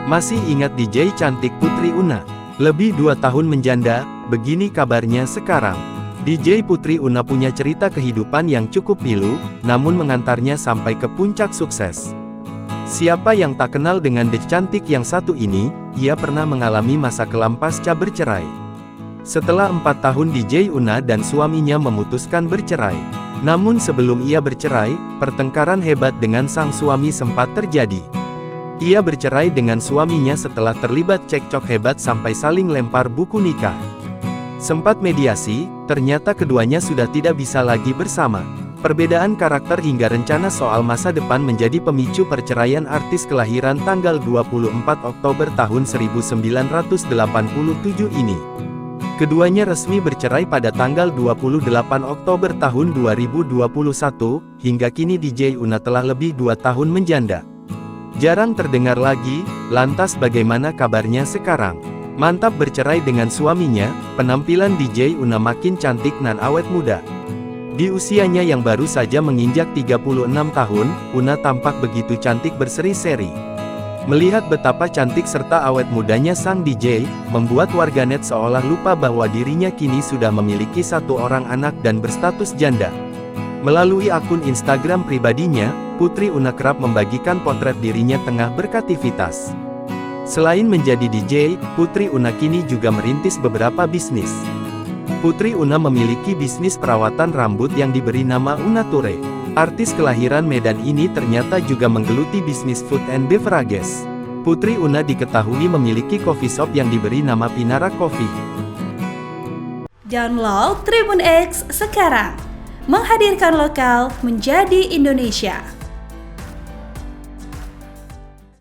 Masih ingat DJ cantik Putri Una? Lebih 2 tahun menjanda, begini kabarnya sekarang. DJ Putri Una punya cerita kehidupan yang cukup pilu, namun mengantarnya sampai ke puncak sukses. Siapa yang tak kenal dengan DJ cantik yang satu ini? Ia pernah mengalami masa kelam pasca bercerai. Setelah 4 tahun DJ Una dan suaminya memutuskan bercerai. Namun sebelum ia bercerai, pertengkaran hebat dengan sang suami sempat terjadi. Ia bercerai dengan suaminya setelah terlibat cekcok hebat sampai saling lempar buku nikah. Sempat mediasi, ternyata keduanya sudah tidak bisa lagi bersama. Perbedaan karakter hingga rencana soal masa depan menjadi pemicu perceraian artis kelahiran tanggal 24 Oktober tahun 1987 ini. Keduanya resmi bercerai pada tanggal 28 Oktober tahun 2021, hingga kini DJ Una telah lebih 2 tahun menjanda. Jarang terdengar lagi, lantas bagaimana kabarnya sekarang? Mantap bercerai dengan suaminya, penampilan DJ Una makin cantik dan awet muda. Di usianya yang baru saja menginjak 36 tahun, Una tampak begitu cantik berseri-seri. Melihat betapa cantik serta awet mudanya sang DJ, membuat warganet seolah lupa bahwa dirinya kini sudah memiliki 1 orang anak dan berstatus janda. Melalui akun Instagram pribadinya, Putri Una kerap membagikan potret dirinya tengah beraktivitas. Selain menjadi DJ, Putri Una kini juga merintis beberapa bisnis. Putri Una memiliki bisnis perawatan rambut yang diberi nama Una Ture. Artis kelahiran Medan ini ternyata juga menggeluti bisnis food and beverages. Putri Una diketahui memiliki coffee shop yang diberi nama Pinara Coffee. Download Tribun X sekarang, menghadirkan lokal menjadi Indonesia.